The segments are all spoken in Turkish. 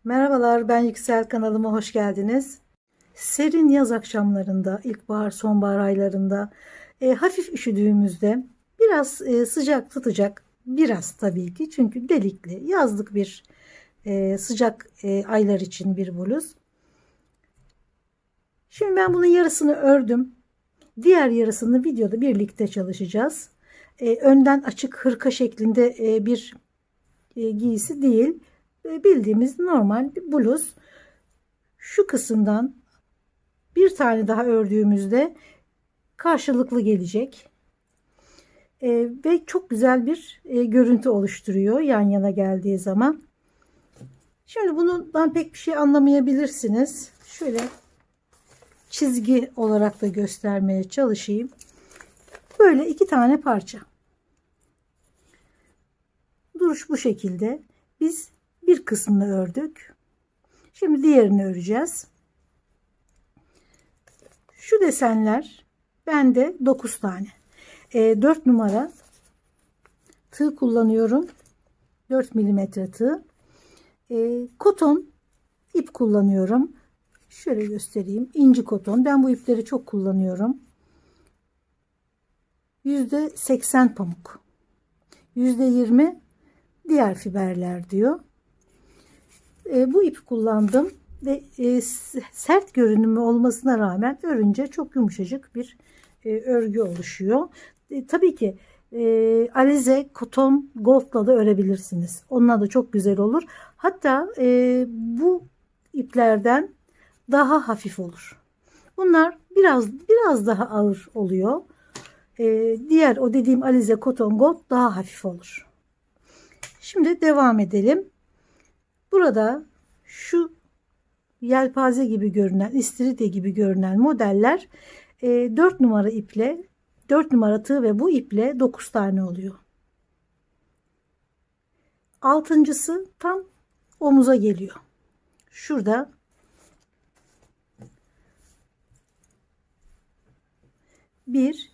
Merhabalar, ben Yüksel, kanalıma hoş geldiniz. Serin yaz akşamlarında, ilkbahar, sonbahar aylarında hafif üşüdüğümüzde biraz sıcak tutacak, biraz tabii ki çünkü delikli, yazlık bir sıcak aylar için bir bluz. Şimdi ben bunun yarısını ördüm. Diğer yarısını videoda birlikte çalışacağız. Önden açık hırka şeklinde bir giysi değil, bildiğimiz normal bir bluz. Şu kısımdan bir tane daha ördüğümüzde karşılıklı gelecek. Ve çok güzel bir görüntü oluşturuyor yan yana geldiği zaman. Şimdi bundan pek bir şey anlamayabilirsiniz. Şöyle çizgi olarak da göstermeye çalışayım. Böyle iki tane parça. Duruş bu şekilde. Biz bir kısmını ördük. Şimdi diğerini öreceğiz. Şu desenler bende 9 tane. 4 numara tığ kullanıyorum. 4 milimetre tığ. Koton ip kullanıyorum. Şöyle göstereyim. İnci koton. Ben bu ipleri çok kullanıyorum. %80 pamuk. %20 diğer fiberler diyor. Bu ipi kullandım ve sert görünümü olmasına rağmen örünce çok yumuşacık bir örgü oluşuyor. Tabii ki alize, koton, gold'la da örebilirsiniz. Onunla da çok güzel olur. Hatta bu iplerden daha hafif olur. Bunlar biraz daha ağır oluyor. Diğer o dediğim alize, koton, gold daha hafif olur. Şimdi devam edelim. Burada şu yelpaze gibi görünen, istiridye gibi görünen modeller 4 numara iple, 4 numara tığ ve bu iple 9 tane oluyor. Altıncısı tam omuza geliyor. Şurada bir,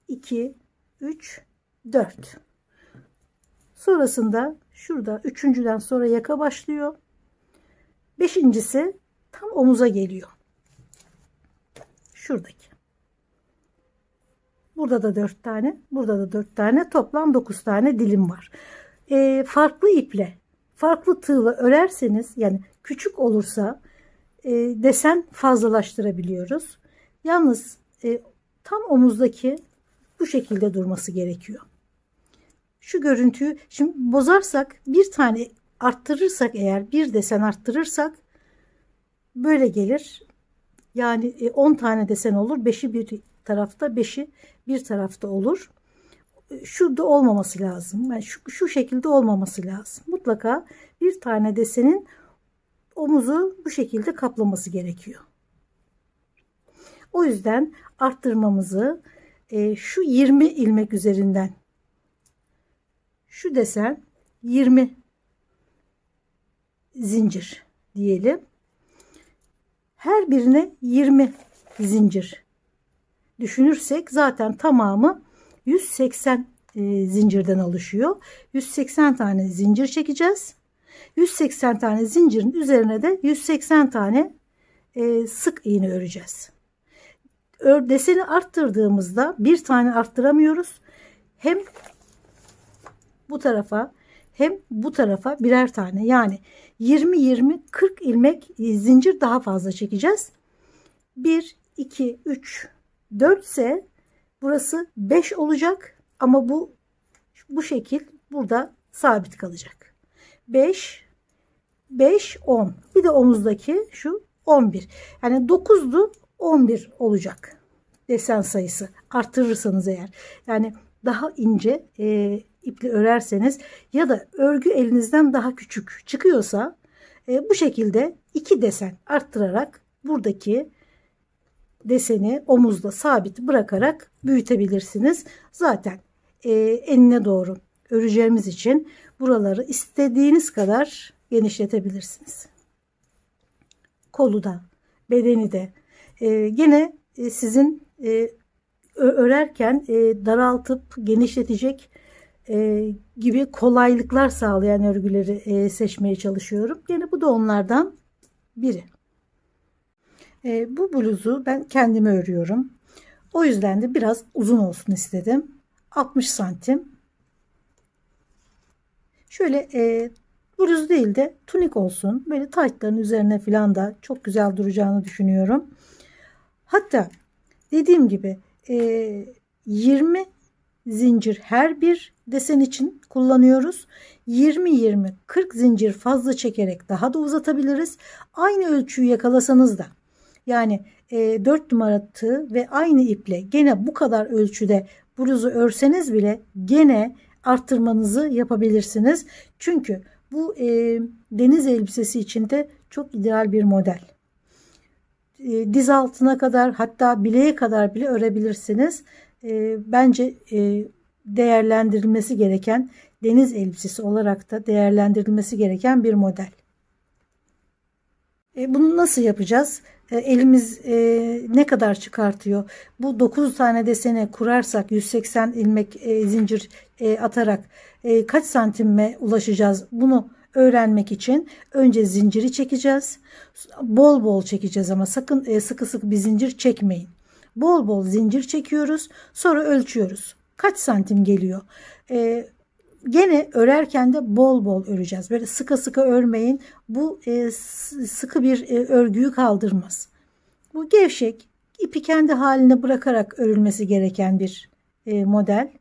iki, üç, dört. Sonrasında şurada üçüncüden sonra yaka başlıyor. Beşincisi tam omuza geliyor. Şuradaki. Burada da 4 tane, burada da 4 tane, toplam 9 tane dilim var. Farklı iple, farklı tığla örerseniz, yani küçük olursa desen fazlalaştırabiliyoruz. Yalnız tam omuzdaki bu şekilde durması gerekiyor. Şu görüntüyü şimdi bozarsak, bir tane arttırırsak, eğer bir desen arttırırsak böyle gelir. Yani 10 tane desen olur. 5'i bir tarafta, 5'i bir tarafta olur. Şurada olmaması lazım. Yani şu şekilde olmaması lazım. Mutlaka bir tane desenin omuzu bu şekilde kaplaması gerekiyor. O yüzden arttırmamızı şu 20 ilmek üzerinden, şu desen 20 zincir diyelim. Her birine 20 zincir düşünürsek zaten tamamı 180 zincirden oluşuyor. 180 tane zincir çekeceğiz. 180 tane zincirin üzerine de 180 tane sık iğne öreceğiz. Deseni arttırdığımızda bir tane arttıramıyoruz. Hem bu tarafa hem bu tarafa birer tane, yani 20-20-40 ilmek zincir daha fazla çekeceğiz. 1, 2, 3, 4 ise burası 5 olacak ama bu şekil burada sabit kalacak. 5, 5, 10. Bir de omuzdaki şu 11. Yani 9'du, 11 olacak desen sayısı. Arttırırsanız eğer. Yani daha ince iple örerseniz ya da örgü elinizden daha küçük çıkıyorsa bu şekilde 2 desen arttırarak buradaki deseni omuzda sabit bırakarak büyütebilirsiniz. Zaten enine doğru öreceğimiz için buraları istediğiniz kadar genişletebilirsiniz. Kolu da, bedeni de gene sizin örerken daraltıp genişletecek gibi kolaylıklar sağlayan örgüleri seçmeye çalışıyorum. Yine bu da onlardan biri. Bu bluzu ben kendime örüyorum. O yüzden de biraz uzun olsun istedim. 60 santim. Şöyle bluz değil de tunik olsun. Böyle taytların üzerine falan da çok güzel duracağını düşünüyorum. Hatta dediğim gibi 20 zincir her bir desen için kullanıyoruz. 20-20 40 zincir fazla çekerek daha da uzatabiliriz. Aynı ölçüyü yakalasanız da, yani 4 numara tığ ve aynı iple gene bu kadar ölçüde bluzu örseniz bile gene arttırmanızı yapabilirsiniz. Çünkü bu deniz elbisesi için de çok ideal bir model. Diz altına kadar, hatta bileğe kadar bile örebilirsiniz. Bence değerlendirilmesi gereken, deniz elbisesi olarak da değerlendirilmesi gereken bir model. Bunu nasıl yapacağız? Elimiz ne kadar çıkartıyor? Bu 9 tane desene kurarsak 180 ilmek zincir atarak kaç santime ulaşacağız? Bunu öğrenmek için önce zinciri çekeceğiz. Bol bol çekeceğiz ama sakın sıkı sıkı bir zincir çekmeyin. Bol bol zincir çekiyoruz. Sonra ölçüyoruz. Kaç santim geliyor? Gene örerken de bol bol öreceğiz. Böyle sıkı sıkı örmeyin. Bu sıkı bir örgüyü kaldırmaz. Bu gevşek, ipi kendi haline bırakarak örülmesi gereken bir model.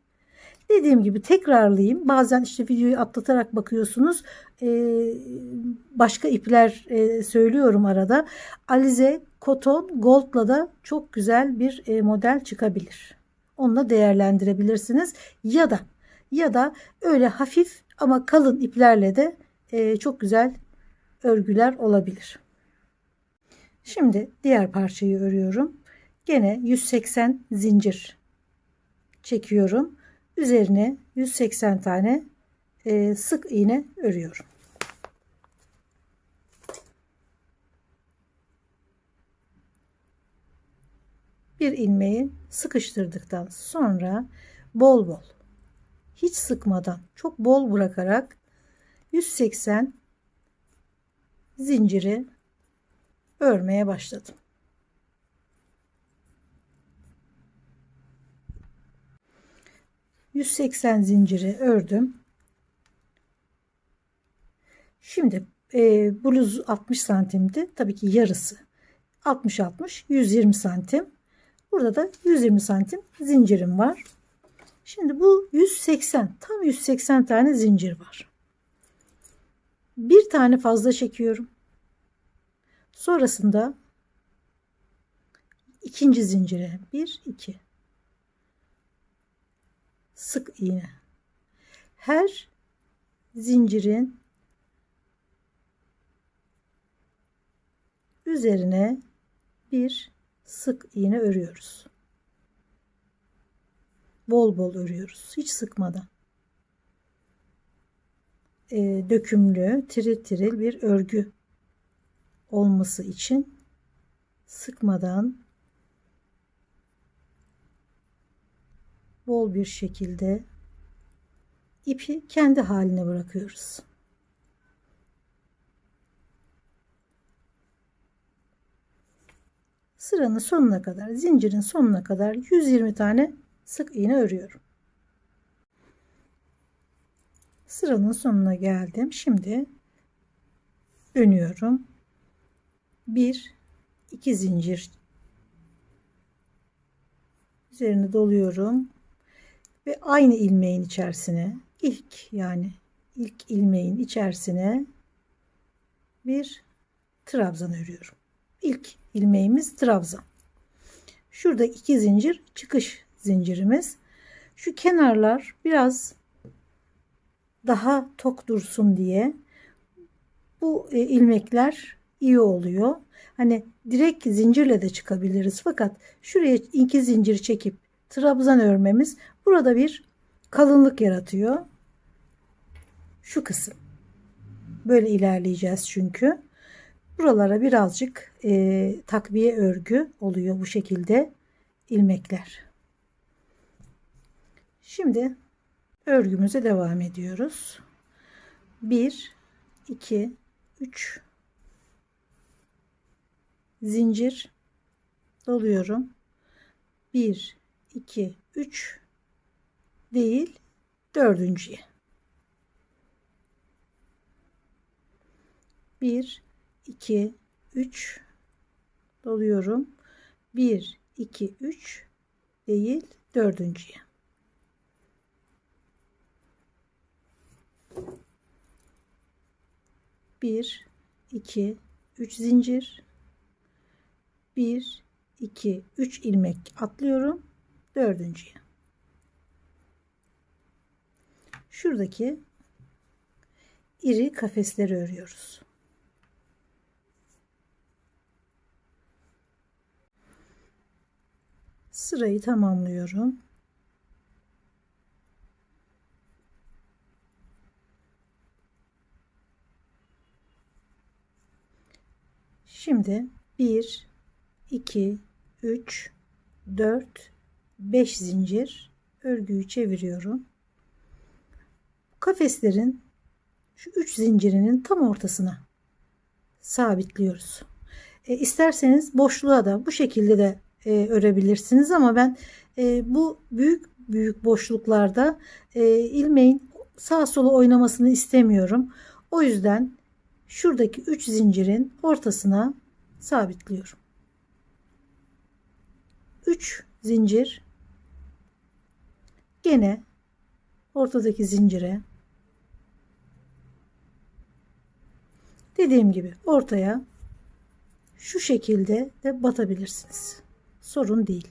Dediğim gibi tekrarlayayım. Bazen işte videoyu atlatarak bakıyorsunuz. Başka ipler söylüyorum arada. Alize, Koton, Gold'la da çok güzel bir model çıkabilir. Onunla değerlendirebilirsiniz. Ya da öyle hafif ama kalın iplerle de çok güzel örgüler olabilir. Şimdi diğer parçayı örüyorum. Gene 180 zincir çekiyorum. Üzerine 180 tane sık iğne örüyorum. Bir ilmeği sıkıştırdıktan sonra bol bol, hiç sıkmadan, çok bol bırakarak 180 zinciri örmeye başladım. ...180 zinciri ördüm. Şimdi bluz 60 santimdi. Tabii ki yarısı. 60-60, 120 santim. Burada da 120 santim zincirim var. Şimdi bu 180, tam 180 tane zincir var. Bir tane fazla çekiyorum. Sonrasında ikinci zincire 1 2 sık iğne. Her zincirin üzerine bir sık iğne örüyoruz. Bol bol örüyoruz, hiç sıkmadan. Dökümlü, tiril tiril bir örgü olması için sıkmadan bol bir şekilde ipi kendi haline bırakıyoruz. Sıranın sonuna kadar, zincirin sonuna kadar 120 tane sık iğne örüyorum. Sıranın sonuna geldim. Şimdi dönüyorum. 1 2 zincir üzerine doluyorum ve aynı ilmeğin içerisine ilk ilmeğin içerisine bir trabzan örüyorum. İlk ilmeğimiz trabzan. Şurada 2 zincir çıkış zincirimiz. Şu kenarlar biraz daha tok dursun diye bu ilmekler iyi oluyor. Hani direkt zincirle de çıkabiliriz, fakat şuraya 2 zincir çekip trabzan örmemiz burada bir kalınlık yaratıyor. Şu kısım böyle ilerleyeceğiz çünkü buralara birazcık takviye örgü oluyor bu şekilde ilmekler. Şimdi örgümüze devam ediyoruz. 1 2 3 zincir doluyorum. 1 2 3 değil, dördüncüye. 1 2 3 doluyorum. 1 2 3 değil, dördüncüye. 1 2 3 zincir, 1 2 3 ilmek atlıyorum, dördüncüye. Şuradaki iri kafesleri örüyoruz. Sırayı tamamlıyorum. Şimdi 1 2 3 4 5 zincir örgüyü çeviriyorum. Kafeslerin şu 3 zincirinin tam ortasına sabitliyoruz. İsterseniz boşluğa da bu şekilde de örebilirsiniz ama ben bu büyük boşluklarda ilmeğin sağa sola oynamasını istemiyorum. O yüzden şuradaki 3 zincirin ortasına sabitliyorum. 3 zincir, gene ortadaki zincire, dediğim gibi ortaya şu şekilde de batabilirsiniz. Sorun değil.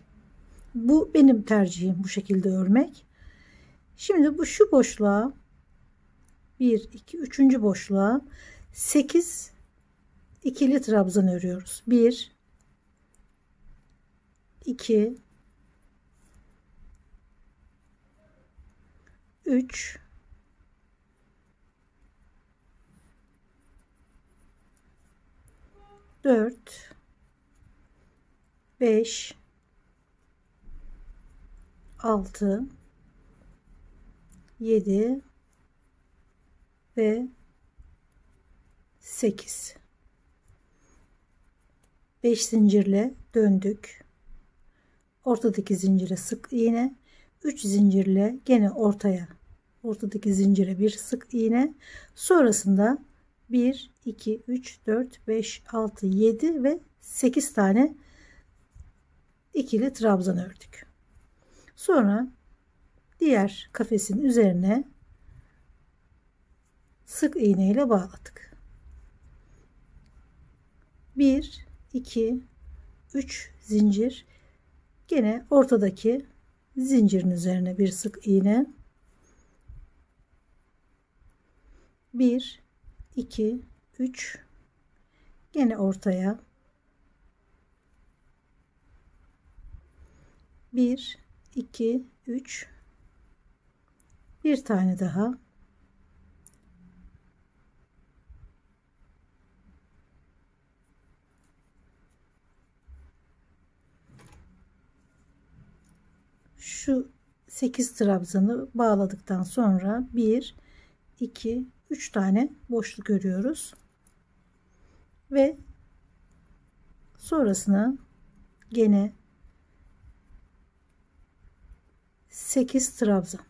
Bu benim tercihim, bu şekilde örmek. Şimdi şu boşluğa 1 2 3. boşluğa 8 ikili trabzan örüyoruz. 1 2 3 4 5 6 7 ve 8. 5 zincirle döndük. Ortadaki zincire sık iğne, 3 zincirle gene ortadaki zincire bir sık iğne. Sonrasında 1 2 3 4 5 6 7 ve 8 tane ikili trabzan ördük. Sonra diğer kafesin üzerine sık iğne ile bağladık. 1 2 3 zincir, gene ortadaki zincirin üzerine bir sık iğne. 1 2 3 gene ortaya 1 2 3 bir tane daha, şu 8 trabzanı bağladıktan sonra 1 2 3 tane boşluk örüyoruz ve sonrasına gene 8 trabzan.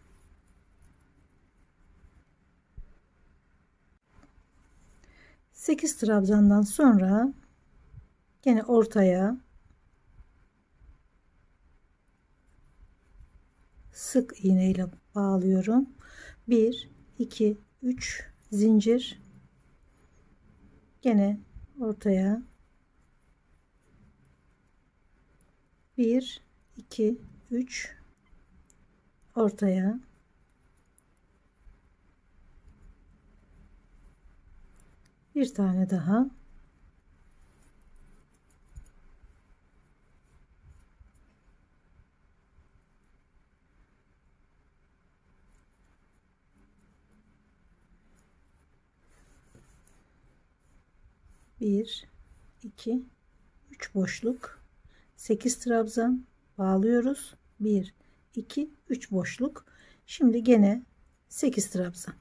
8 trabzandan sonra gene ortaya sık iğne ile bağlıyorum. 1 2 3 zincir, gene ortaya 1 2 3 ortaya 1 tane daha, bir 2 3 boşluk, 8 trabzan bağlıyoruz. 1 2 3 boşluk. Şimdi gene 8 trabzan.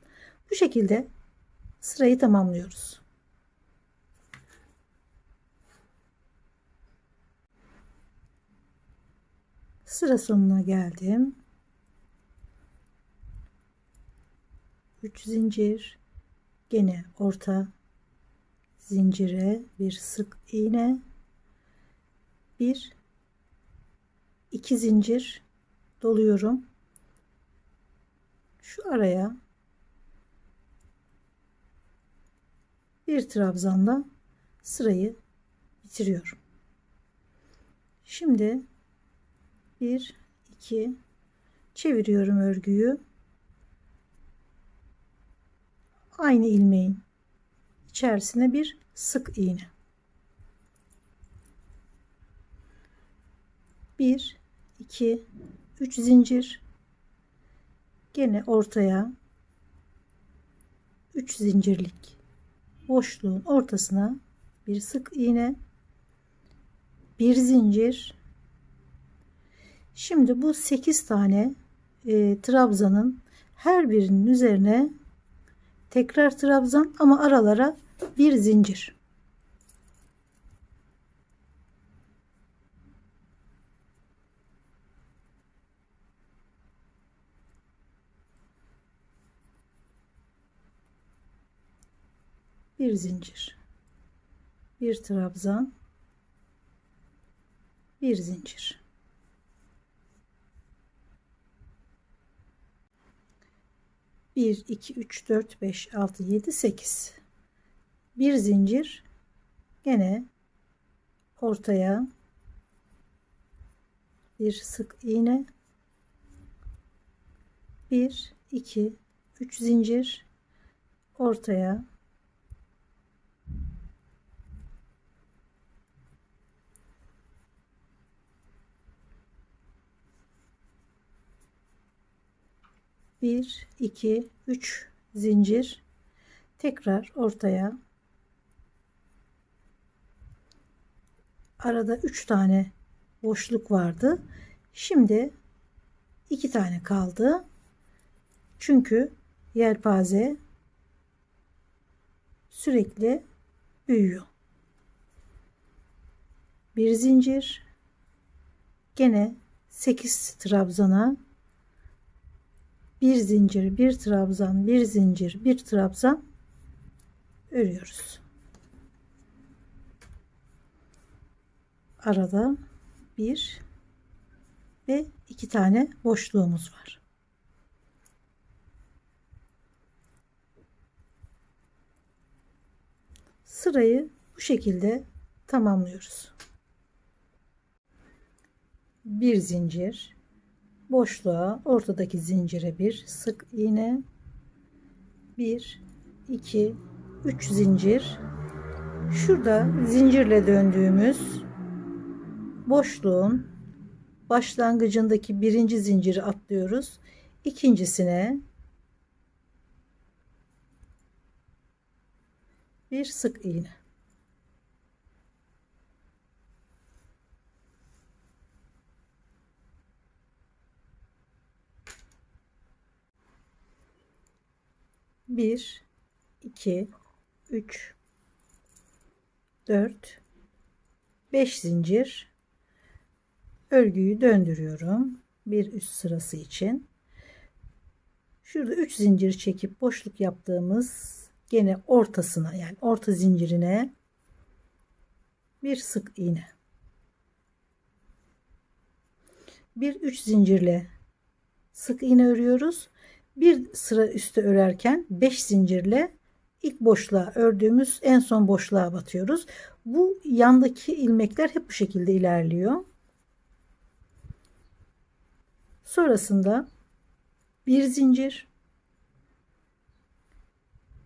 Bu şekilde sırayı tamamlıyoruz. Sıra sonuna geldim. 3 zincir, gene orta zincire bir sık iğne, 2 zincir doluyorum. Şu araya bir trabzanla sırayı bitiriyorum. Şimdi 1 2 çeviriyorum örgüyü. Aynı ilmeğin içerisine bir sık iğne. 1 2 3 zincir, gene ortaya 3 zincirlik boşluğun ortasına bir sık iğne, bir zincir. Şimdi bu 8 tane trabzanın her birinin üzerine tekrar trabzan ama aralara bir zincir. Bir zincir, bir trabzan, bir zincir. Bir, iki, üç, dört, beş, altı, yedi, sekiz. Bir zincir, gene ortaya bir sık iğne, bir, iki, üç zincir, ortaya bir, iki, üç zincir, tekrar ortaya, arada 3 tane boşluk vardı. Şimdi 2 tane kaldı. Çünkü yelpaze sürekli büyüyor. Bir zincir, gene 8 trabzana bir zincir, bir trabzan, bir zincir, bir trabzan örüyoruz. Arada bir ve 2 tane boşluğumuz var. Sırayı bu şekilde tamamlıyoruz. Bir zincir, boşluğa ortadaki zincire bir sık iğne, 1 2 3 zincir. Şurada zincirle döndüğümüz boşluğun başlangıcındaki birinci zinciri atlıyoruz. İkincisine bir sık iğne. Bir, iki, üç, dört, 5 zincir. Örgüyü döndürüyorum. Bir üst sırası için. Şurada 3 zincir çekip boşluk yaptığımız gene ortasına, yani orta zincirine bir sık iğne. Bir 3 zincirle sık iğne örüyoruz. Bir sıra üstü örerken 5 zincirle ilk boşluğa ördüğümüz en son boşluğa batıyoruz. Bu yandaki ilmekler hep bu şekilde ilerliyor. Sonrasında bir zincir,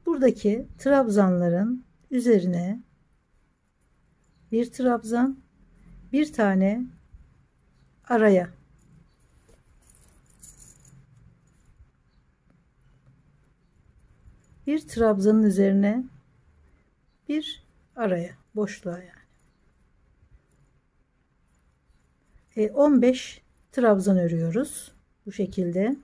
buradaki trabzanların üzerine bir trabzan, bir tane araya bir trabzanın üzerine bir araya boşluğa, yani 15 trabzan örüyoruz bu şekilde.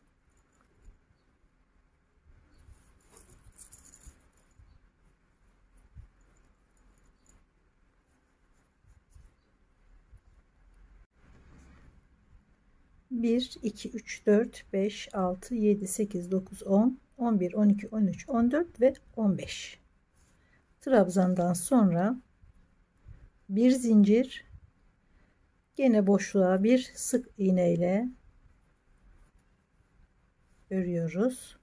1, 2, 3, 4, 5, 6, 7, 8, 9, 10, 11, 12, 13, 14 ve 15. Trabzandan sonra bir zincir, gene boşluğa bir sık iğne ile örüyoruz.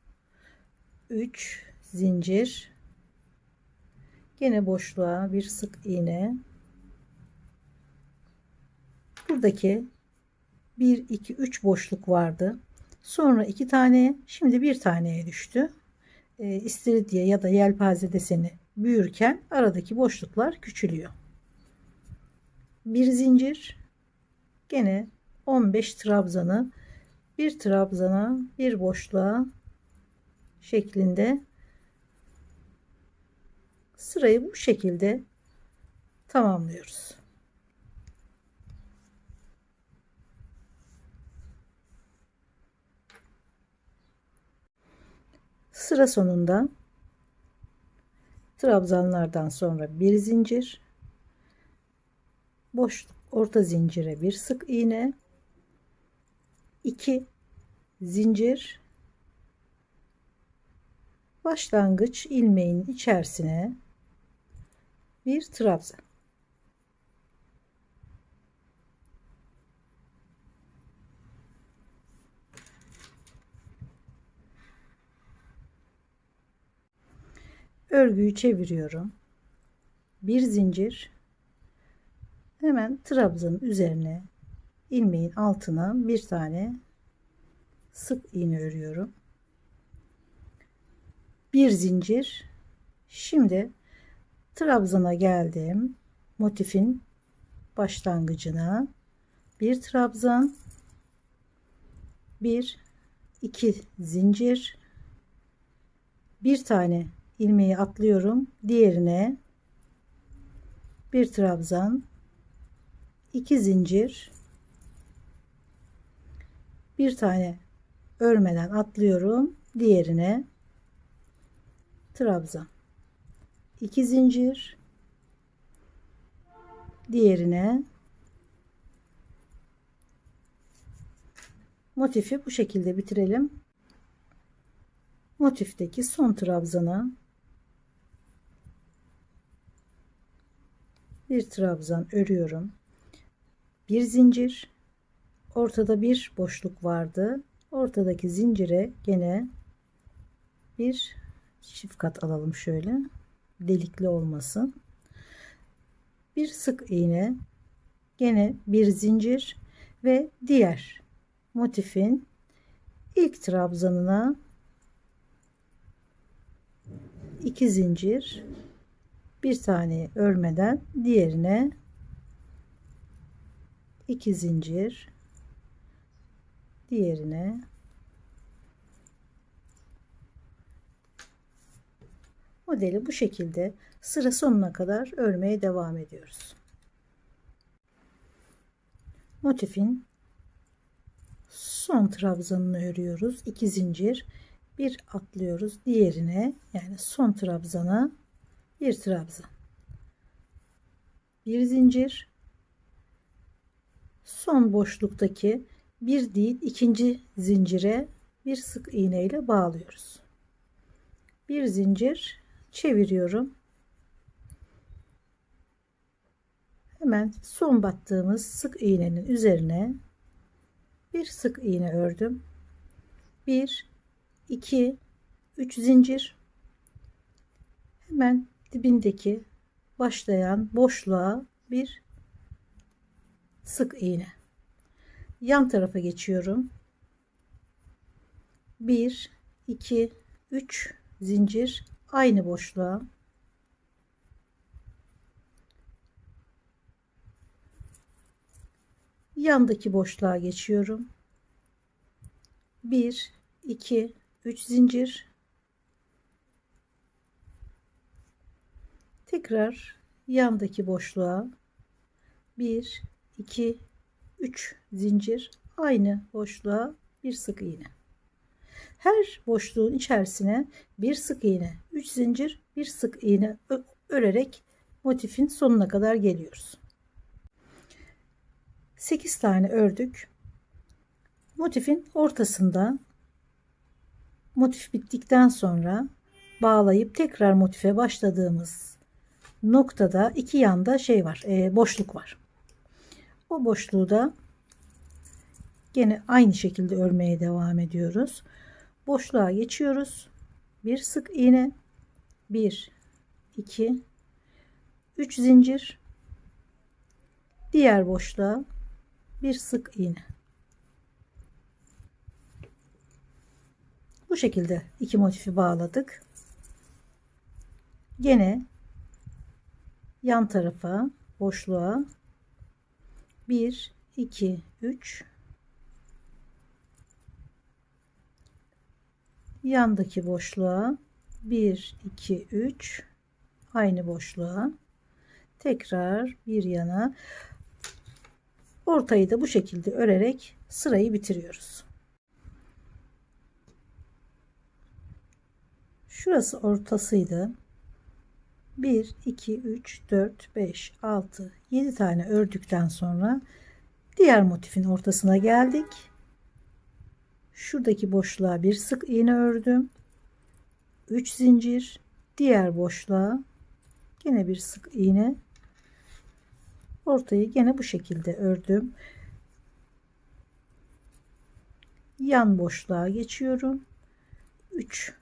3 zincir, gene boşluğa bir sık iğne. Buradaki 1 2 3 boşluk vardı. Sonra 2 tane, şimdi bir taneye düştü. İstiridye ya da yelpaze deseni büyürken aradaki boşluklar küçülüyor. Bir zincir, gene 15 trabzanı bir trabzana bir boşluğa şeklinde sırayı bu şekilde tamamlıyoruz. Sıra sonunda trabzanlardan sonra bir zincir, boşluk orta zincire bir sık iğne, 2 zincir, başlangıç ilmeğin içerisine bir trabzan. Örgüyü çeviriyorum. Bir zincir, hemen trabzanın üzerine ilmeğin altına bir tane sık iğne örüyorum. Bir zincir. Şimdi trabzana geldim. Motifin başlangıcına bir trabzan, bir iki zincir, bir tane ilmeği atlıyorum, diğerine bir trabzan, 2 zincir, bir tane örmeden atlıyorum, diğerine trabzan, 2 zincir, diğerine. Motifi bu şekilde bitirelim. Motifteki son trabzana bir trabzan örüyorum. Bir zincir, ortada bir boşluk vardı. Ortadaki zincire gene bir çift kat alalım, şöyle delikli olmasın. Bir sık iğne, gene bir zincir ve diğer motifin ilk trabzanına 2 zincir, bir tane örmeden diğerine 2 zincir, diğerine. Modeli bu şekilde sıra sonuna kadar örmeye devam ediyoruz. Motifin son trabzanını örüyoruz. 2 zincir, bir atlıyoruz diğerine, yani son trabzana bir trabzan, bir zincir, son boşluktaki bir değil ikinci zincire bir sık iğne ile bağlıyoruz. Bir zincir çeviriyorum. Hemen son battığımız sık iğnenin üzerine bir sık iğne ördüm. 1 2 3 zincir, hemen dibindeki başlayan boşluğa bir sık iğne. Yan tarafa geçiyorum. 1 2 3 zincir, aynı boşluğa yandaki boşluğa geçiyorum. 1 2 3 zincir, tekrar yandaki boşluğa 1 2 3 zincir, aynı boşluğa bir sık iğne. Her boşluğun içerisine bir sık iğne, 3 zincir, bir sık iğne örerek motifin sonuna kadar geliyoruz. 8 tane ördük. Motifin ortasında motif bittikten sonra bağlayıp tekrar motife başladığımız noktada iki yanda şey var, boşluk var. O boşluğu da gene aynı şekilde örmeye devam ediyoruz. Boşluğa geçiyoruz. Bir sık iğne, 1 2 3 zincir, diğer boşluğa bir sık iğne. Bu şekilde iki motifi bağladık. Gene yan tarafa boşluğa 1 2 3, yandaki boşluğa 1 2 3, aynı boşluğa tekrar bir yana, ortayı da bu şekilde örerek sırayı bitiriyoruz. Şurası ortasıydı. 1 2 3 4 5 6 7 tane ördükten sonra diğer motifin ortasına geldik. Şuradaki boşluğa bir sık iğne ördüm. 3 zincir, diğer boşluğa yine bir sık iğne. Ortayı gene bu şekilde ördüm. Yan boşluğa geçiyorum. 3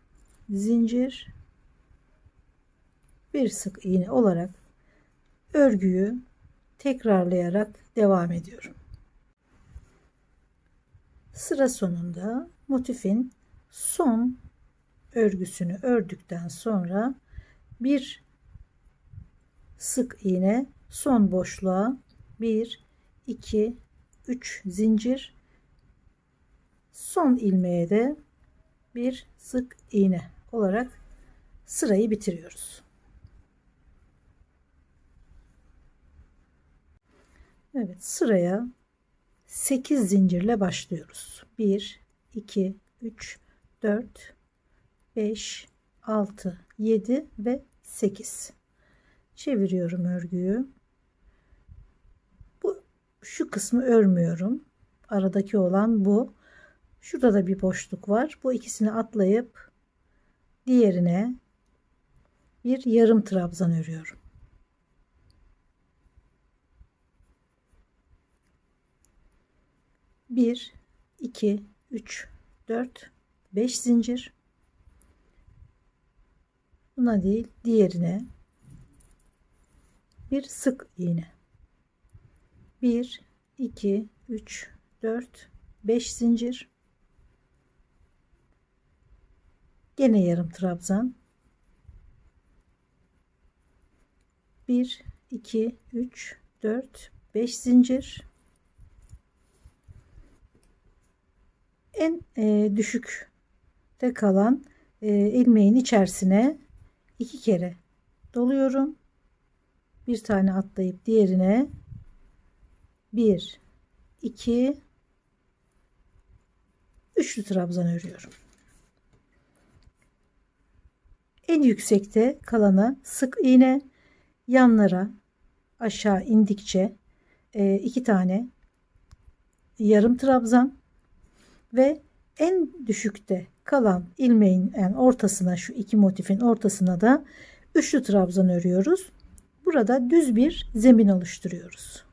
zincir, bir sık iğne olarak örgüyü tekrarlayarak devam ediyorum. Sıra sonunda motifin son örgüsünü ördükten sonra bir sık iğne, son boşluğa 1 2 3 zincir, son ilmeğe de bir sık iğne olarak sırayı bitiriyoruz. Evet, sıraya 8 zincirle başlıyoruz. 1 2 3 4 5 6 7 ve 8. Çeviriyorum örgüyü. Şu kısmı örmüyorum. Aradaki olan bu. Şurada da bir boşluk var. Bu ikisini atlayıp diğerine bir yarım trabzan örüyorum. Bir, 2, 3, 4, 5 zincir. Buna değil, diğerine bir sık iğne. 1 2 3 4 5 zincir, gene yarım trabzan, 1 2 3 4 5 zincir. En düşükte kalan ilmeğin içerisine 2 kere doluyorum. Bir tane atlayıp diğerine 1 2 üçlü trabzan örüyorum. En yüksekte kalana sık iğne, yanlara aşağı indikçe 2 tane yarım trabzan ve en düşükte kalan ilmeğin yani ortasına, şu iki motifin ortasına da üçlü trabzan örüyoruz. Burada düz bir zemin oluşturuyoruz.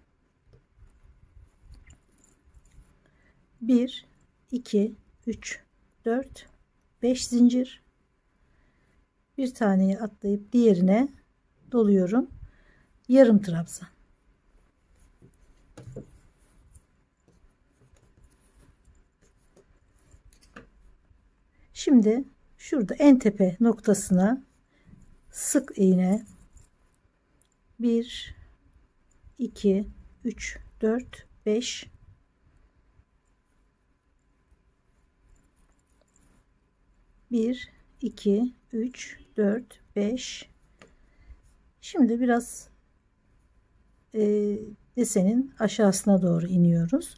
1 2 3 4 5 zincir, bir taneyi atlayıp diğerine doluyorum, yarım trabzan. Şimdi şurada en tepe noktasına sık iğne, 1 2 3 4 5, bir 2 3 4 5. Şimdi biraz desenin aşağısına doğru iniyoruz.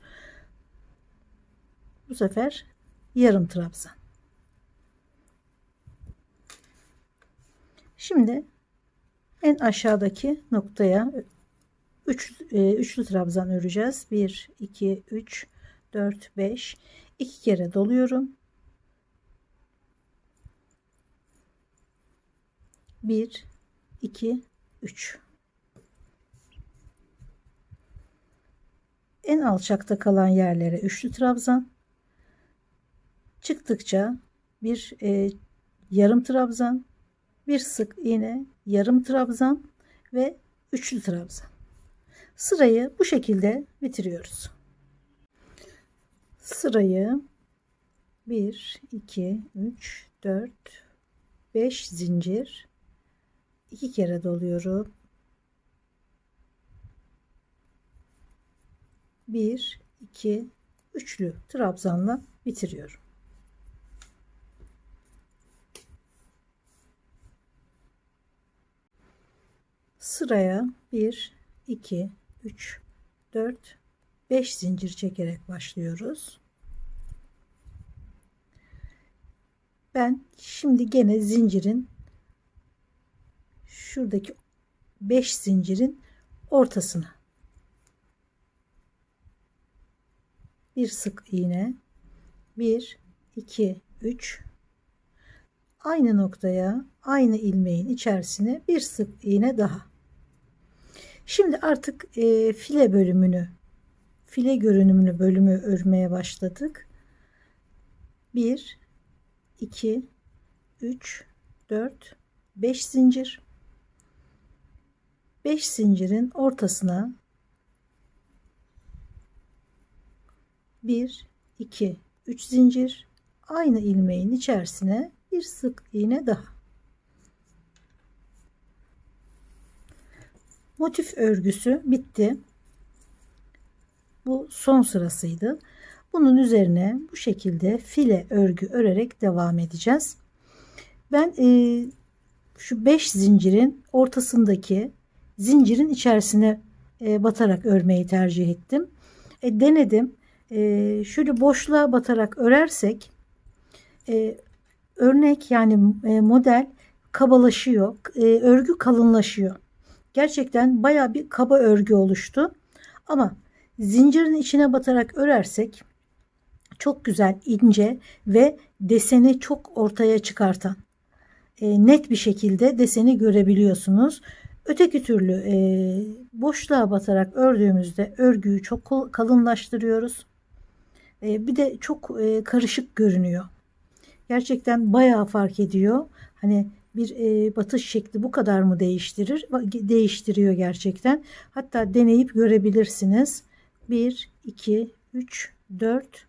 Bu sefer yarım trabzan. Şimdi en aşağıdaki noktaya üçlü trabzan öreceğiz. 1 2 3 4, 5. 2 kere doluyorum. 1, 2, 3. En alçakta kalan yerlere üçlü trabzan. Çıktıkça bir yarım trabzan, bir sık iğne, yarım trabzan ve üçlü trabzan. Sırayı bu şekilde bitiriyoruz. Sırayı 1, 2, 3, 4, 5 zincir, 2 kere doluyorum. 1, 2, üçlü trabzanla bitiriyorum. Sıraya 1, 2, 3, 4, 5 zincir çekerek başlıyoruz. Ben şimdi gene zincirin şuradaki 5 zincirin ortasına bir sık iğne, 1, 2, 3, aynı noktaya, aynı ilmeğin içerisine bir sık iğne daha. Şimdi artık file bölümünü, file görünümlü bölümü örmeye başladık. 1, 2, 3, 4, 5 zincir. 5 zincirin ortasına 1, 2, 3 zincir, aynı ilmeğin içerisine bir sık iğne daha. Motif örgüsü bitti. Bu son sırasıydı. Bunun üzerine bu şekilde file örgü örerek devam edeceğiz. Ben şu 5 zincirin ortasındaki zincirin içerisine batarak örmeyi tercih ettim. Denedim. Şöyle boşluğa batarak örersek örnek yani model kabalaşıyor. Örgü kalınlaşıyor. Gerçekten baya bir kaba örgü oluştu. Ama zincirin içine batarak örersek çok güzel, ince ve deseni çok ortaya çıkartan net bir şekilde deseni görebiliyorsunuz. Öteki türlü boşluğa batarak ördüğümüzde örgüyü çok kalınlaştırıyoruz. Bir de çok karışık görünüyor. Gerçekten bayağı fark ediyor. Hani bir batış şekli bu kadar mı değiştirir? Değiştiriyor gerçekten. Hatta deneyip görebilirsiniz. 1, 2, 3, 4,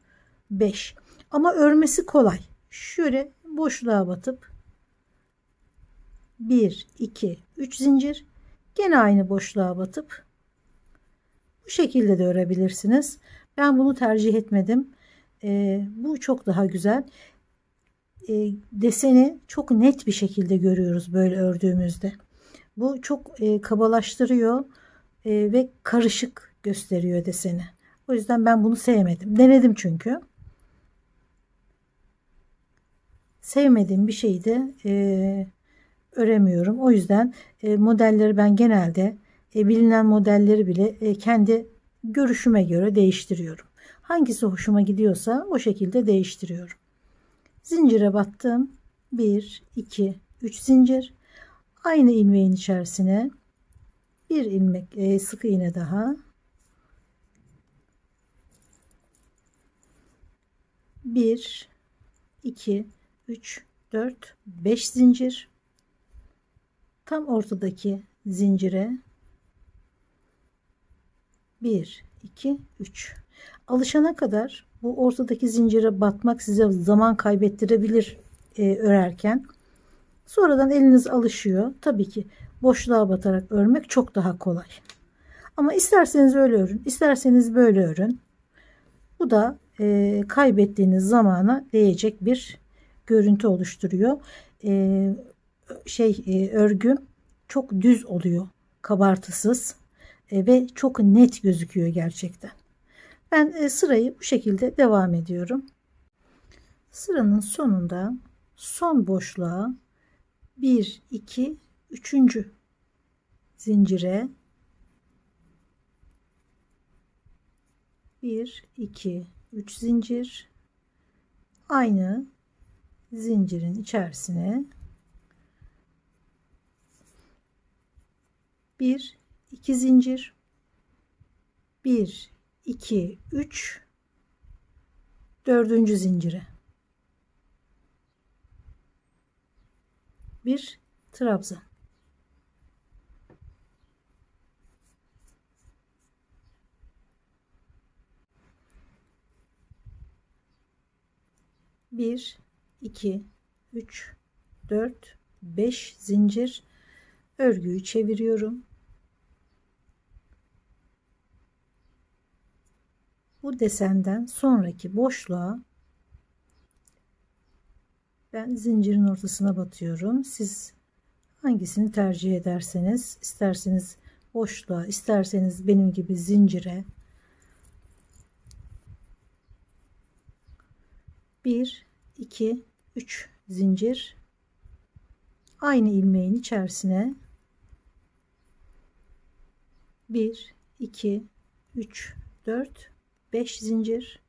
5. Ama örmesi kolay. Şöyle boşluğa batıp 1, 2, 3 zincir. Gene aynı boşluğa batıp bu şekilde de örebilirsiniz. Ben bunu tercih etmedim. Bu çok daha güzel. Deseni çok net bir şekilde görüyoruz böyle ördüğümüzde. Bu çok kabalaştırıyor ve karışık gösteriyor deseni. O yüzden ben bunu sevmedim. Denedim çünkü. Sevmediğim bir şeyi de öremiyorum. O yüzden modelleri ben genelde bilinen modelleri bile kendi görüşüme göre değiştiriyorum. Hangisi hoşuma gidiyorsa o şekilde değiştiriyorum. Zincire battım. 1, 2, 3 zincir. Aynı ilmeğin içerisine bir ilmek sık iğne daha. 1, 2, 3, 4, 5 zincir. Tam ortadaki zincire 1, 2, 3. Alışana kadar bu ortadaki zincire batmak size zaman kaybettirebilir örerken. Sonradan eliniz alışıyor. Tabii ki boşluğa batarak örmek çok daha kolay. Ama isterseniz öyle örün, isterseniz böyle örün. Bu da kaybettiğiniz zamana değecek bir görüntü oluşturuyor. Örgü çok düz oluyor, kabartısız ve çok net gözüküyor gerçekten. Ben sırayı bu şekilde devam ediyorum. Sıranın sonunda son boşluğa 1, 2, 3. zincire 1, 2, 3 zincir, aynı zincirin içerisine 1 2 zincir, 1 2 3, dördüncü zincire bir trabzan, bir 2 3 4 5 zincir, örgüyü çeviriyorum. Bu desenden sonraki boşluğa ben zincirin ortasına batıyorum. Siz hangisini tercih ederseniz, isterseniz boşluğa, isterseniz benim gibi zincire, 1 2 3 zincir, aynı ilmeğin içerisine 1 2 3 4 5 zincir,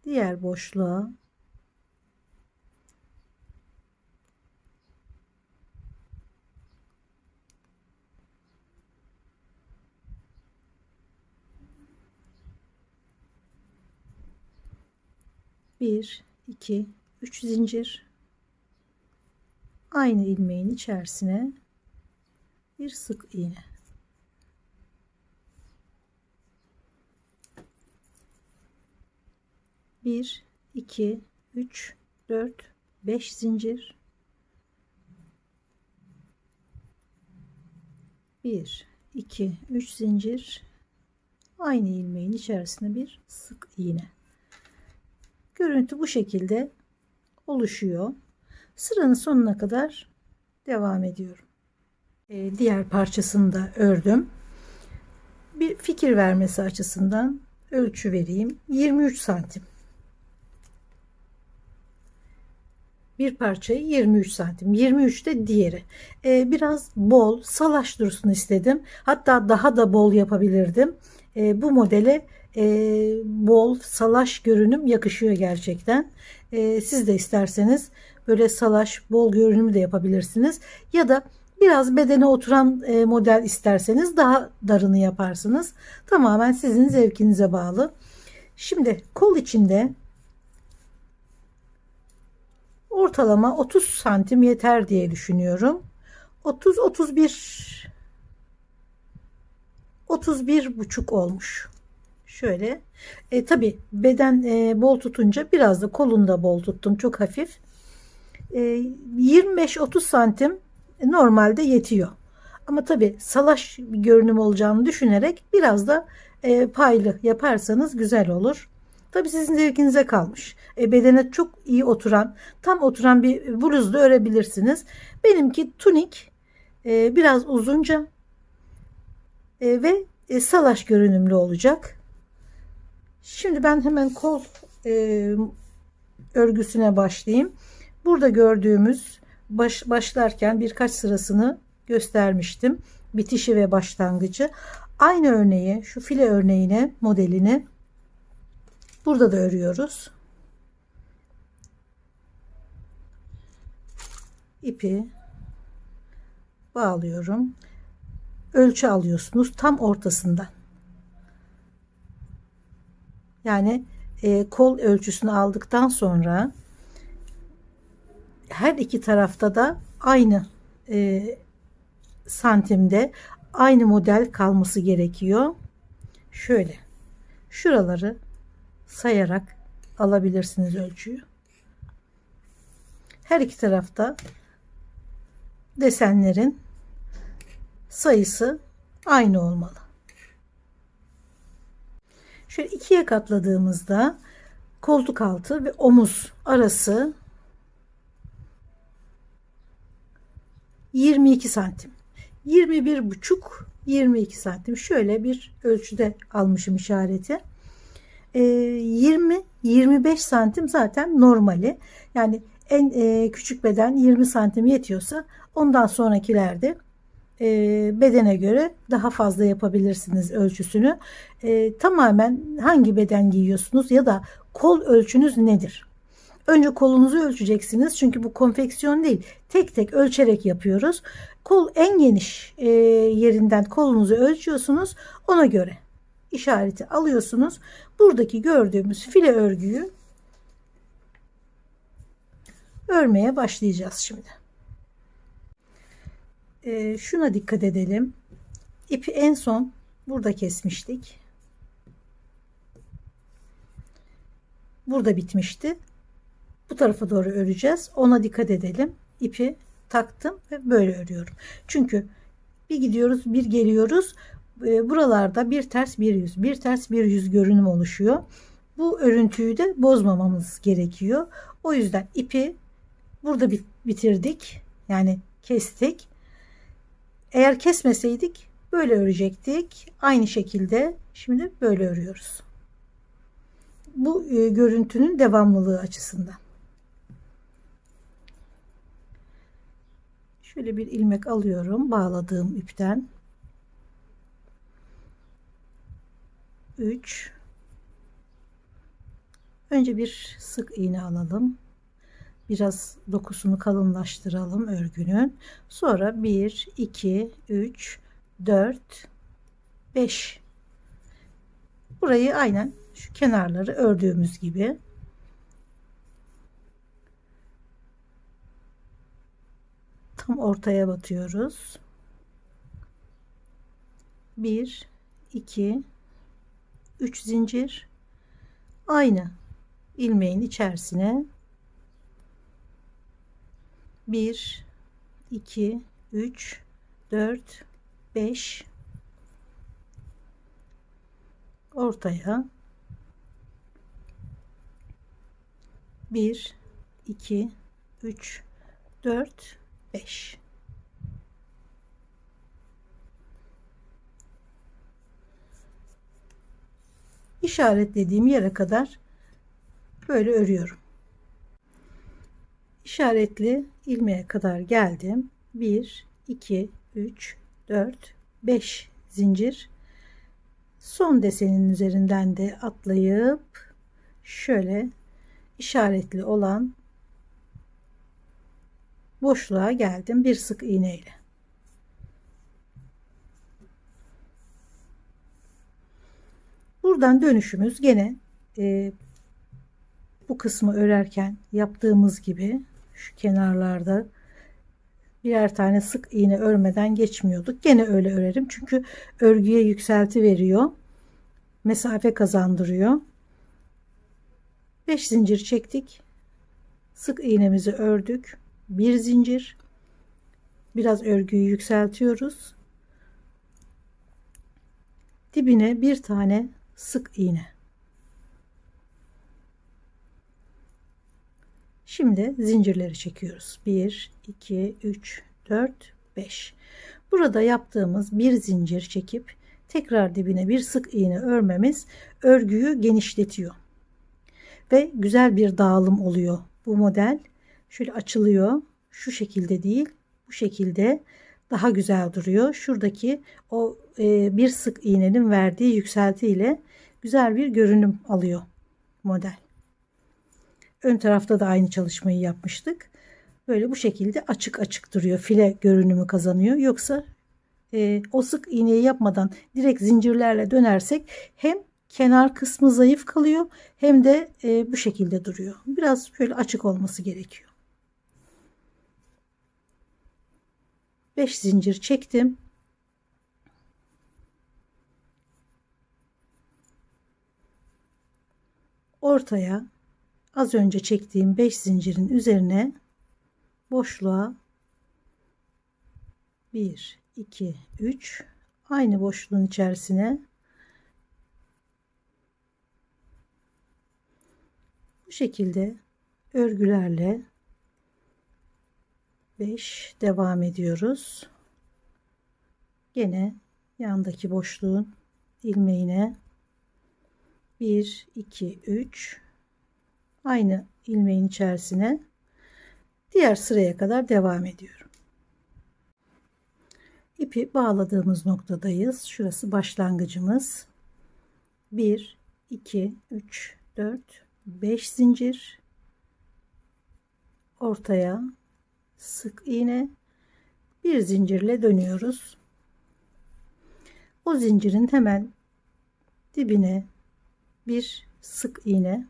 diğer boşluğa 1 2 3 zincir, aynı ilmeğin içerisine bir sık iğne, bir 2 3 4 5 zincir, 1 2 3 zincir, aynı ilmeğin içerisine bir sık iğne. Görüntü bu şekilde oluşuyor. Sıranın sonuna kadar devam ediyorum. Diğer parçasını da ördüm. Bir fikir vermesi açısından ölçü vereyim. 23 santim. Bir parçayı 23 santim. 23 de diğeri. Biraz bol, salaş dursun istedim. Hatta daha da bol yapabilirdim. Bu modele bol, salaş görünüm yakışıyor gerçekten. Siz de isterseniz böyle salaş, bol görünümü de yapabilirsiniz. Ya da biraz bedene oturan model isterseniz daha darını yaparsınız. Tamamen sizin zevkinize bağlı. Şimdi kol içinde ortalama 30 santim yeter diye düşünüyorum. 30-31 31,5 olmuş. Şöyle. Tabi beden bol tutunca biraz da kolunda bol tuttum. Çok hafif. 25-30 santim normalde yetiyor. Ama tabi salaş bir görünüm olacağını düşünerek biraz da paylı yaparsanız güzel olur. Tabi sizin zevkinize kalmış. Bedene çok iyi oturan, tam oturan bir bluz da örebilirsiniz. Benimki tunik, biraz uzunca ve salaş görünümlü olacak. Şimdi ben hemen kol örgüsüne başlayayım. Burada gördüğümüz başlarken birkaç sırasını göstermiştim. Bitişi ve başlangıcı. Aynı örneği, şu file örneğine, modelini burada da örüyoruz. İpi bağlıyorum. Ölçü alıyorsunuz tam ortasından. Yani kol ölçüsünü aldıktan sonra her iki tarafta da aynı santimde aynı model kalması gerekiyor. Şöyle şuraları sayarak alabilirsiniz ölçüyü. Her iki tarafta desenlerin sayısı aynı olmalı. Şöyle ikiye katladığımızda koltuk altı ve omuz arası 22 santim. 21,5-22 santim. Şöyle bir ölçüde almışım işareti. 20-25 santim zaten normali. Yani en küçük beden 20 santim yetiyorsa ondan sonrakilerde bedene göre daha fazla yapabilirsiniz ölçüsünü. Tamamen hangi beden giyiyorsunuz ya da kol ölçünüz nedir? Önce kolunuzu ölçeceksiniz. Çünkü bu konfeksiyon değil. Tek tek ölçerek yapıyoruz. Kol en geniş yerinden kolunuzu ölçüyorsunuz. Ona göre işareti alıyorsunuz. Buradaki gördüğümüz file örgüyü örmeye başlayacağız şimdi. Şuna dikkat edelim. İpi en son burada kesmiştik. Burada bitmişti. Bu tarafa doğru öreceğiz. Ona dikkat edelim. İpi taktım ve böyle örüyorum. Çünkü bir gidiyoruz, bir geliyoruz. Buralarda bir ters bir yüz, bir ters bir yüz görünüm oluşuyor. Bu örüntüyü de bozmamamız gerekiyor. O yüzden ipi burada bitirdik. Yani kestik. Eğer kesmeseydik böyle örecektik. Aynı şekilde şimdi böyle örüyoruz. Bu görüntünün devamlılığı açısından. Şöyle bir ilmek alıyorum bağladığım ipten. 3. Önce bir sık iğne alalım. Biraz dokusunu kalınlaştıralım örgünün. Sonra 1, 2, 3, 4, 5. Burayı aynen şu kenarları ördüğümüz gibi. Tam ortaya batıyoruz. 1, 2, 3 zincir. Aynı ilmeğin içerisine 1, 2, 3, 4, 5 ortaya 1, 2, 3, 4, 5. İşaretlediğim yere kadar böyle örüyorum. İşaretli ilmeğe kadar geldim. 1, 2, 3, 4, 5 zincir. Son desenin üzerinden de atlayıp şöyle işaretli olan boşluğa geldim. Bir sık iğne ile. Buradan dönüşümüz gene bu kısmı örerken yaptığımız gibi şu kenarlarda birer tane sık iğne örmeden geçmiyorduk. Gene öyle örerim. Çünkü örgüye yükselti veriyor. Mesafe kazandırıyor. 5 zincir çektik. Sık iğnemizi ördük. Bir zincir. Biraz örgüyü yükseltiyoruz. Dibine bir tane sık iğne. Şimdi zincirleri çekiyoruz. 1, 2, 3, 4, 5. Burada yaptığımız bir zincir çekip tekrar dibine bir sık iğne örmemiz örgüyü genişletiyor. Ve güzel bir dağılım oluyor. Bu model şöyle açılıyor. Şu şekilde değil, bu şekilde daha güzel duruyor. Şuradaki o bir sık iğnenin verdiği yükseltiyle güzel bir görünüm alıyor model. Ön tarafta da aynı çalışmayı yapmıştık. Böyle bu şekilde açık açık duruyor. File görünümü kazanıyor. Yoksa o sık iğneyi yapmadan direkt zincirlerle dönersek hem kenar kısmı zayıf kalıyor hem de bu şekilde duruyor. Biraz şöyle açık olması gerekiyor. 5 zincir çektim. Ortaya az önce çektiğim 5 zincirin üzerine boşluğa 1, 2, 3 aynı boşluğun içerisine bu şekilde örgülerle 5 devam ediyoruz. Gene yandaki boşluğun ilmeğine 1, 2, 3 aynı ilmeğin içerisine diğer sıraya kadar devam ediyorum. ipi bağladığımız noktadayız. Şurası başlangıcımız. 1, 2, 3, 4, 5 zincir. Ortaya sık iğne. Bir zincirle dönüyoruz. O zincirin hemen dibine bir sık iğne.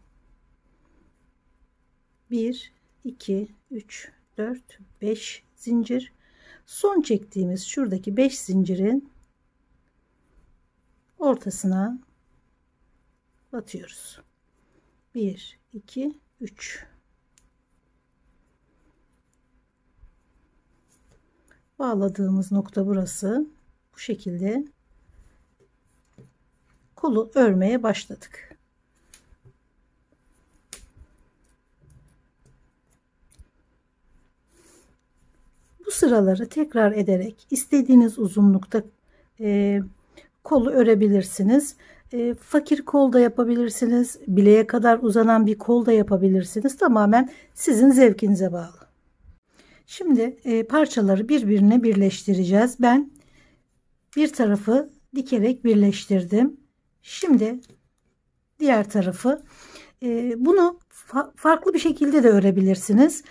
1, 2, 3, 4, 5 zincir. Son çektiğimiz şuradaki 5 zincirin ortasına batıyoruz. 1, 2, 3. Bağladığımız nokta burası. Bu şekilde kolu örmeye başladık. Bu sıraları tekrar ederek istediğiniz uzunlukta kolu örebilirsiniz. Fakir kol da yapabilirsiniz. Bileğe kadar uzanan bir kol da yapabilirsiniz. Tamamen sizin zevkinize bağlı. Şimdi parçaları birbirine birleştireceğiz. Ben bir tarafı dikerek birleştirdim. Şimdi diğer tarafı bunu farklı bir şekilde de örebilirsiniz.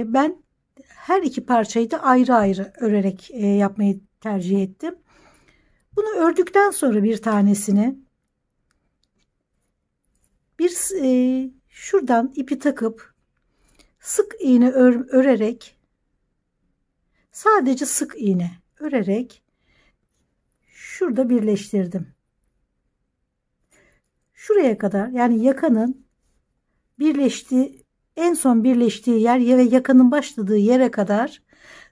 Ben her iki parçayı da ayrı ayrı örerek yapmayı tercih ettim. Bunu ördükten sonra bir tanesini şuradan ipi takıp sık iğne örerek, sadece sık iğne örerek şurada birleştirdim. Şuraya kadar, yani yakanın en son birleştiği yer ve yakanın başladığı yere kadar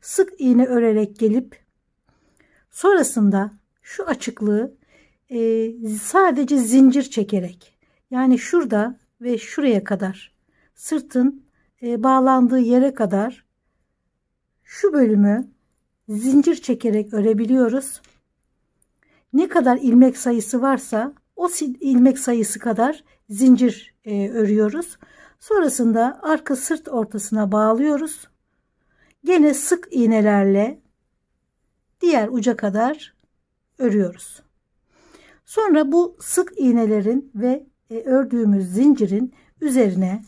sık iğne örerek gelip sonrasında şu açıklığı sadece zincir çekerek, yani şurada ve şuraya kadar, sırtın bağlandığı yere kadar şu bölümü zincir çekerek örebiliyoruz. Ne kadar ilmek sayısı varsa o ilmek sayısı kadar zincir örüyoruz. Sonrasında arka sırt ortasına bağlıyoruz. Gene sık iğnelerle diğer uca kadar örüyoruz. Sonra bu sık iğnelerin ve ördüğümüz zincirin üzerine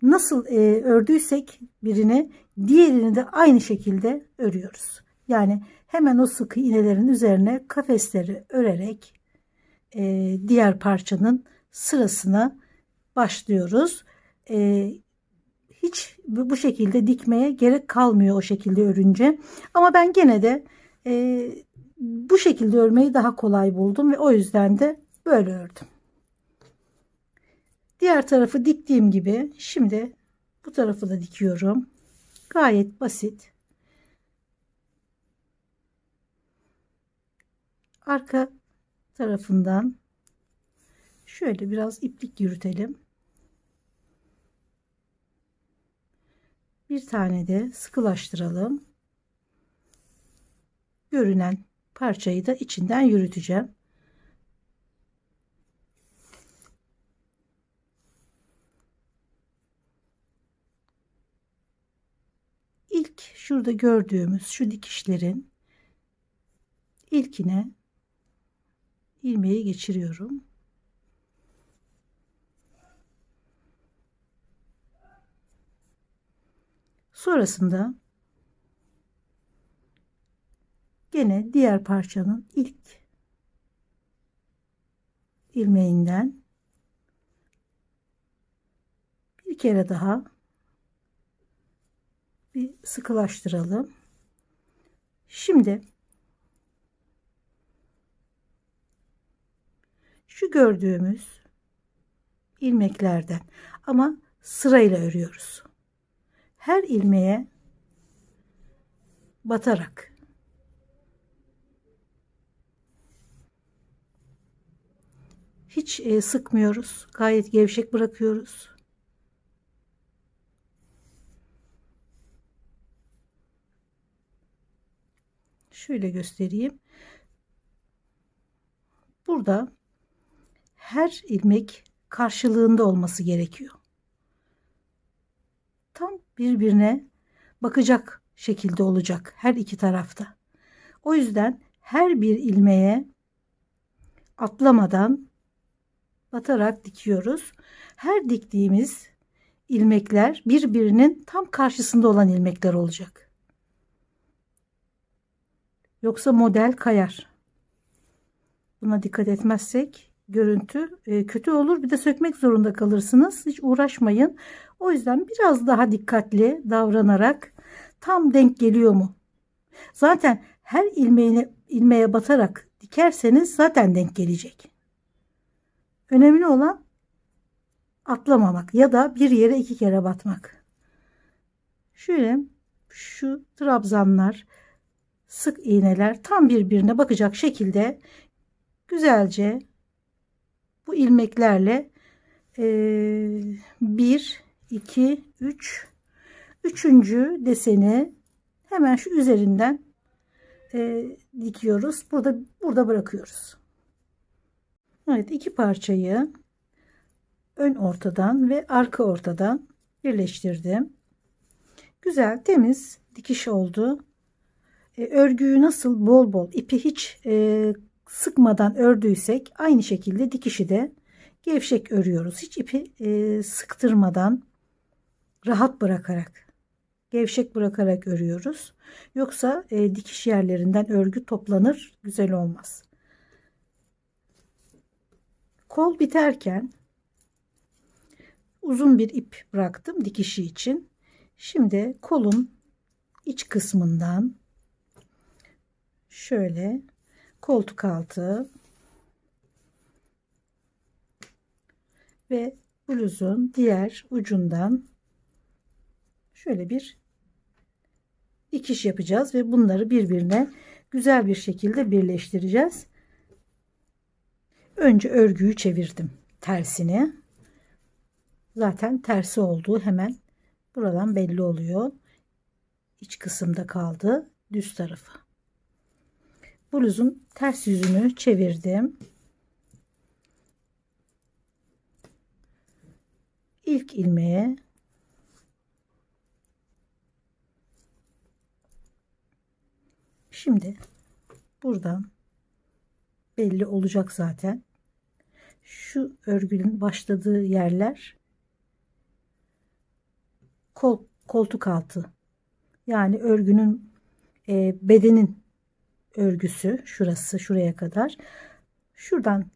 nasıl ördüysek birini, diğerini de aynı şekilde örüyoruz. Yani hemen o sık iğnelerin üzerine kafesleri örerek diğer parçanın sırasına başlıyoruz. Hiç bu şekilde dikmeye gerek kalmıyor o şekilde örünce. Ama ben gene de bu şekilde örmeyi daha kolay buldum ve o yüzden de böyle ördüm. Diğer tarafı diktiğim gibi şimdi bu tarafı da dikiyorum. Gayet basit. Arka tarafından şöyle biraz iplik yürütelim. Bir tane de sıkılaştıralım. Görünen parçayı da içinden yürüteceğim. İlk şurada gördüğümüz şu dikişlerin ilkine ilmeği geçiriyorum. Sonrasında gene diğer parçanın ilk ilmeğinden bir kere daha bir sıkılaştıralım. Şimdi şu gördüğümüz ilmeklerden ama sırayla örüyoruz. Her ilmeğe batarak hiç sıkmıyoruz. Gayet gevşek bırakıyoruz. Şöyle göstereyim. Burada her ilmek karşılığında olması gerekiyor. Tam birbirine bakacak şekilde olacak her iki tarafta. O yüzden her bir ilmeğe atlamadan batarak dikiyoruz. Her diktiğimiz ilmekler birbirinin tam karşısında olan ilmekler olacak. Yoksa model kayar. Buna dikkat etmezsek görüntü kötü olur. Bir de sökmek zorunda kalırsınız. Hiç uğraşmayın. O yüzden biraz daha dikkatli davranarak tam denk geliyor mu? Zaten her ilmeğe batarak dikerseniz zaten denk gelecek. Önemli olan atlamamak ya da bir yere 2 kere batmak. Şöyle şu trabzanlar, sık iğneler tam birbirine bakacak şekilde güzelce bu ilmeklerle 1, 2, 3, üçüncü deseni hemen şu üzerinden dikiyoruz. Burada bırakıyoruz. Evet, 2 parçayı ön ortadan ve arka ortadan birleştirdim. Güzel temiz dikiş oldu. Örgüyü nasıl bol bol ipi hiç sıkmadan ördüysek aynı şekilde dikişi de gevşek örüyoruz. Hiç ipi sıktırmadan rahat bırakarak, gevşek bırakarak örüyoruz. Yoksa dikiş yerlerinden örgü toplanır, güzel olmaz. Kol biterken uzun bir ip bıraktım dikişi için. Şimdi kolun iç kısmından şöyle koltuk altı ve bluzun diğer ucundan şöyle bir dikiş yapacağız ve bunları birbirine güzel bir şekilde birleştireceğiz. Önce örgüyü çevirdim tersini. Zaten tersi olduğu hemen buradan belli oluyor. İç kısımda kaldı düz tarafı. Bluzun ters yüzünü çevirdim. İlk ilmeğe şimdi buradan belli olacak zaten. Şu örgünün başladığı yerler koltuk altı. Yani örgünün bedenin örgüsü şurası, şuraya kadar. Şuradan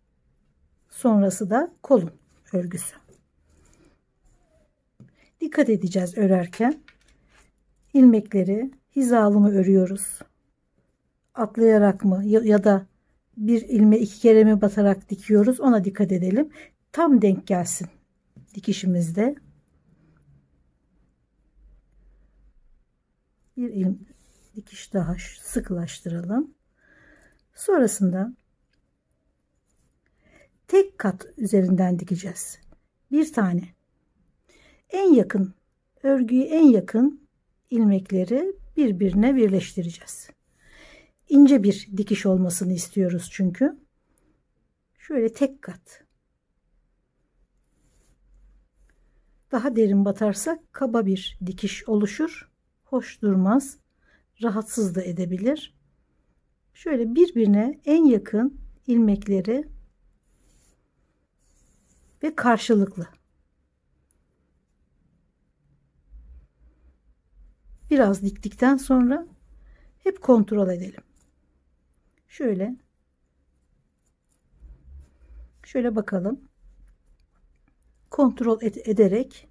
sonrası da kolun örgüsü. Dikkat edeceğiz örerken. İlmekleri hizalı mı örüyoruz? Atlayarak mı ya da bir ilmeği 2 kere mi batarak dikiyoruz? Ona dikkat edelim. Tam denk gelsin dikişimizde. Bir dikiş daha sıkılaştıralım. Sonrasında tek kat üzerinden dikeceğiz. Bir tane. En yakın örgüyü en yakın ilmekleri birbirine birleştireceğiz. İnce bir dikiş olmasını istiyoruz çünkü. Şöyle tek kat. Daha derin batarsak kaba bir dikiş oluşur. Hoş durmaz. Rahatsız da edebilir. Şöyle birbirine en yakın ilmekleri ve karşılıklı. Biraz diktikten sonra hep kontrol edelim. Şöyle bakalım. Kontrol ederek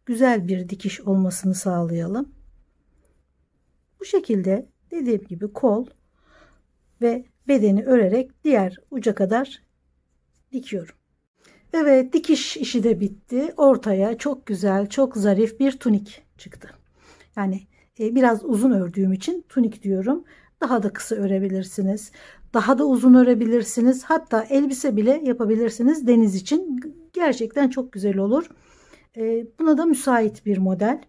güzel bir dikiş olmasını sağlayalım. Bu şekilde dediğim gibi kol ve bedeni örerek diğer uca kadar dikiyorum. Evet, dikiş işi de bitti. Ortaya çok güzel, çok zarif bir tunik çıktı. Yani biraz uzun ördüğüm için tunik diyorum. Daha da kısa örebilirsiniz. Daha da uzun örebilirsiniz. Hatta elbise bile yapabilirsiniz deniz için. Gerçekten çok güzel olur. Buna da müsait bir model.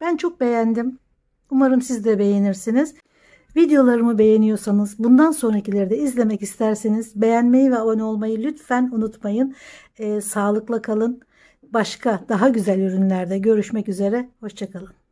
Ben çok beğendim. Umarım siz de beğenirsiniz. Videolarımı beğeniyorsanız, bundan sonrakileri de izlemek isterseniz beğenmeyi ve abone olmayı lütfen unutmayın. Sağlıkla kalın. Başka daha güzel ürünlerde görüşmek üzere. Hoşça kalın.